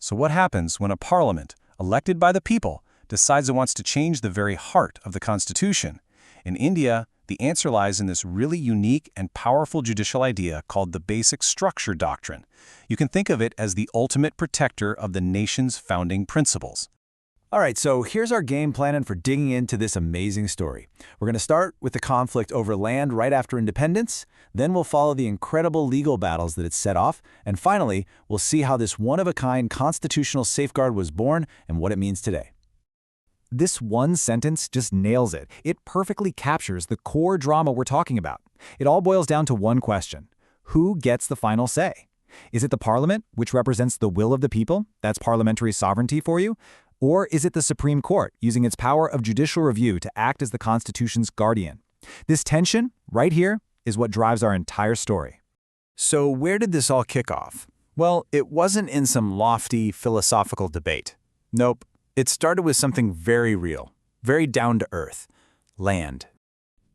So what happens when a parliament, elected by the people, decides it wants to change the very heart of the Constitution? In India, the answer lies in this really unique and powerful judicial idea called the Basic Structure Doctrine. You can think of it as the ultimate protector of the nation's founding principles. All right, so here's our game plan for digging into this amazing story. We're going to start with the conflict over land right after independence, then we'll follow the incredible legal battles that it set off, and finally, we'll see how this one-of-a-kind constitutional safeguard was born and what it means today. This one sentence just nails it. It perfectly captures the core drama we're talking about. It all boils down to one question. Who gets the final say? Is it the parliament, which represents the will of the people? That's parliamentary sovereignty for you? Or is it the Supreme Court, using its power of judicial review to act as the Constitution's guardian? This tension, right here, is what drives our entire story. So where did this all kick off? Well, it wasn't in some lofty philosophical debate. Nope. It started with something very real, very down-to-earth: land.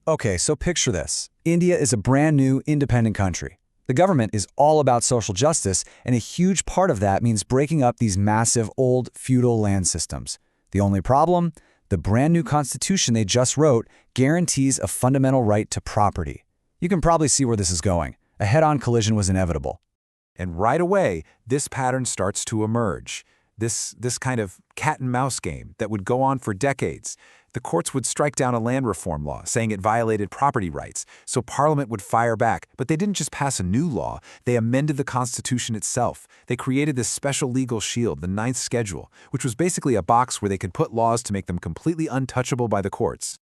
Okay, so picture this. India is a brand new, independent country. The government is all about social justice, and a huge part of that means breaking up these massive, old, feudal land systems. The only problem? The brand new constitution they just wrote guarantees a fundamental right to property. You can probably see where this is going. A head-on collision was inevitable. And right away, this pattern starts to emerge. This kind of cat-and-mouse game that would go on for decades. The courts would strike down a land reform law, saying it violated property rights, so Parliament would fire back. But they didn't just pass a new law, they amended the Constitution itself. They created this special legal shield, the Ninth Schedule, which was basically a box where they could put laws to make them completely untouchable by the courts.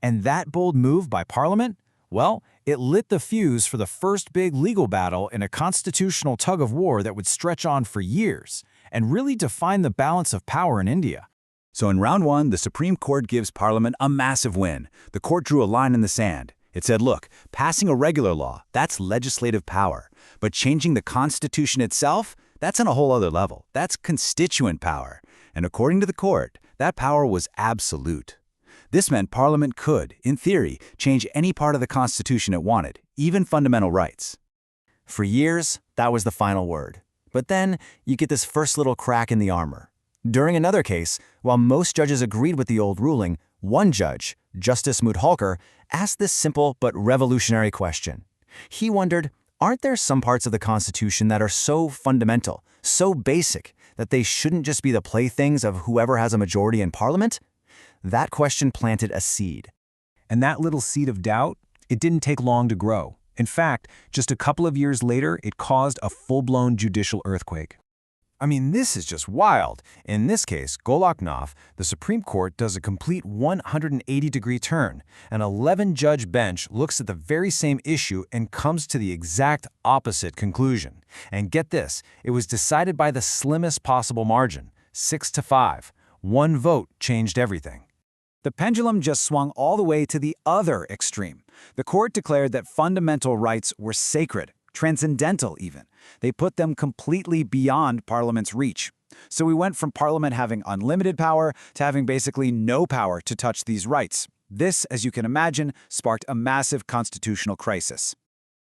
And that bold move by Parliament? Well, it lit the fuse for the first big legal battle in a constitutional tug-of-war that would stretch on for years and really define the balance of power in India. So in round one, the Supreme Court gives Parliament a massive win. The court drew a line in the sand. It said, look, passing a regular law, that's legislative power. But changing the Constitution itself, that's on a whole other level. That's constituent power. And according to the court, that power was absolute. This meant Parliament could, in theory, change any part of the Constitution it wanted, even fundamental rights. For years, that was the final word. But then, you get this first little crack in the armor. During another case, while most judges agreed with the old ruling, one judge, Justice Mudhalkar, asked this simple but revolutionary question. He wondered, aren't there some parts of the Constitution that are so fundamental, so basic, that they shouldn't just be the playthings of whoever has a majority in Parliament? That question planted a seed. And that little seed of doubt, it didn't take long to grow. In fact, just a couple of years later, it caused a full-blown judicial earthquake. I mean, this is just wild. In this case, Golak Nath, the Supreme Court does a complete 180-degree turn. An 11-judge bench looks at the very same issue and comes to the exact opposite conclusion. And get this, it was decided by the slimmest possible margin, 6-5. One vote changed everything. The pendulum just swung all the way to the other extreme. The court declared that fundamental rights were sacred, transcendental even. They put them completely beyond Parliament's reach. So we went from Parliament having unlimited power to having basically no power to touch these rights. This, as you can imagine, sparked a massive constitutional crisis.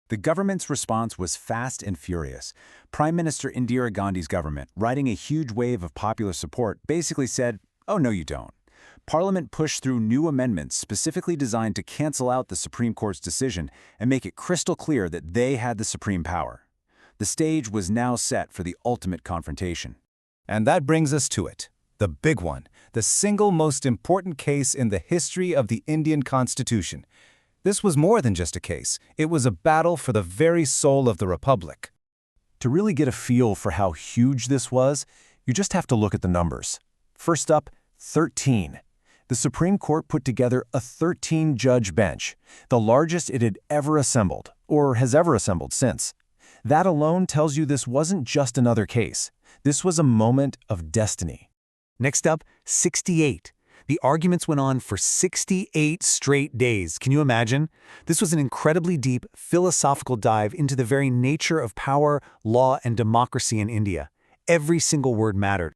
The government's response was fast and furious. Prime Minister Indira Gandhi's government, riding a huge wave of popular support, basically said, "Oh, no, you don't." Parliament pushed through new amendments specifically designed to cancel out the Supreme Court's decision and make it crystal clear that they had the supreme power. The stage was now set for the ultimate confrontation. And that brings us to it, the big one, the single most important case in the history of the Indian Constitution. This was more than just a case. It was a battle for the very soul of the Republic. To really get a feel for how huge this was, you just have to look at the numbers. First up, 13. The Supreme Court put together a 13-judge bench, the largest it had ever assembled, or has ever assembled since. That alone tells you this wasn't just another case. This was a moment of destiny. Next up, 68. The arguments went on for 68 straight days. Can you imagine? This was an incredibly deep philosophical dive into the very nature of power, law, and democracy in India. Every single word mattered.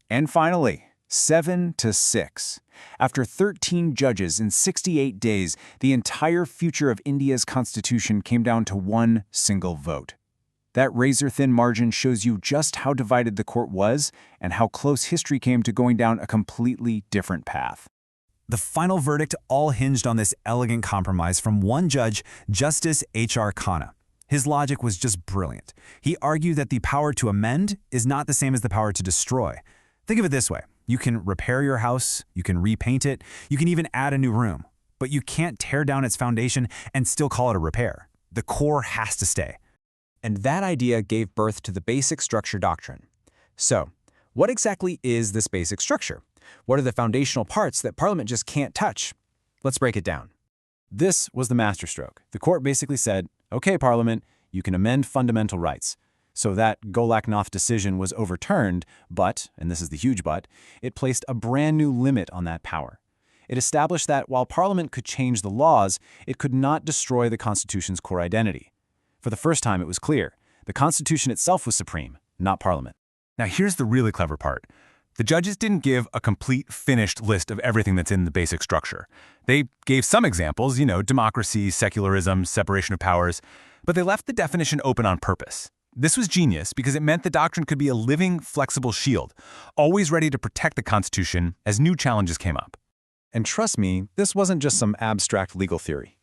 And finally, 7-6. After 13 judges in 68 days, the entire future of India's constitution came down to one single vote. That razor-thin margin shows you just how divided the court was and how close history came to going down a completely different path. The final verdict all hinged on this elegant compromise from one judge, Justice H.R. Khanna. His logic was just brilliant. He argued that the power to amend is not the same as the power to destroy. Think of it this way. You can repair your house, you can repaint it, you can even add a new room. But you can't tear down its foundation and still call it a repair. The core has to stay. And that idea gave birth to the Basic Structure Doctrine. So, what exactly is this basic structure? What are the foundational parts that Parliament just can't touch? Let's break it down. This was the masterstroke. The court basically said, okay, Parliament, you can amend fundamental rights. So that Golak Nath decision was overturned, but, and this is the huge but, it placed a brand new limit on that power. It established that while Parliament could change the laws, it could not destroy the Constitution's core identity. For the first time, it was clear. The Constitution itself was supreme, not Parliament. Now here's the really clever part. The judges didn't give a complete, finished list of everything that's in the basic structure. They gave some examples, democracy, secularism, separation of powers, but they left the definition open on purpose. This was genius because it meant the doctrine could be a living, flexible shield, always ready to protect the Constitution as new challenges came up. And trust me, this wasn't just some abstract legal theory.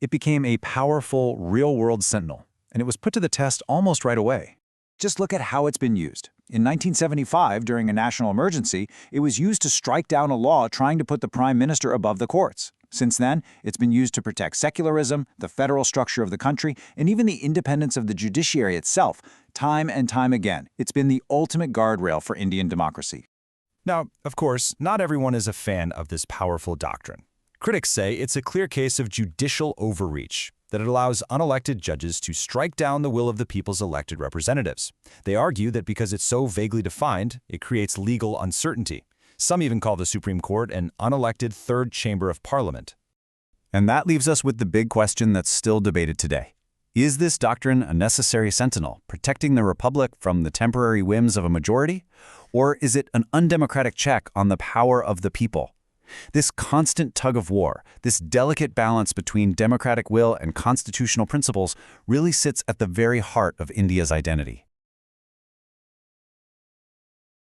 It became a powerful, real-world sentinel, and it was put to the test almost right away. Just look at how it's been used. In 1975, during a national emergency, it was used to strike down a law trying to put the prime minister above the courts. Since then, it's been used to protect secularism, the federal structure of the country, and even the independence of the judiciary itself. Time and time again, it's been the ultimate guardrail for Indian democracy. Now, of course, not everyone is a fan of this powerful doctrine. Critics say it's a clear case of judicial overreach, that it allows unelected judges to strike down the will of the people's elected representatives. They argue that because it's so vaguely defined, it creates legal uncertainty. Some even call the Supreme Court an unelected third chamber of Parliament. And that leaves us with the big question that's still debated today. Is this doctrine a necessary sentinel, protecting the republic from the temporary whims of a majority? Or is it an undemocratic check on the power of the people? This constant tug of war, this delicate balance between democratic will and constitutional principles really sits at the very heart of India's identity.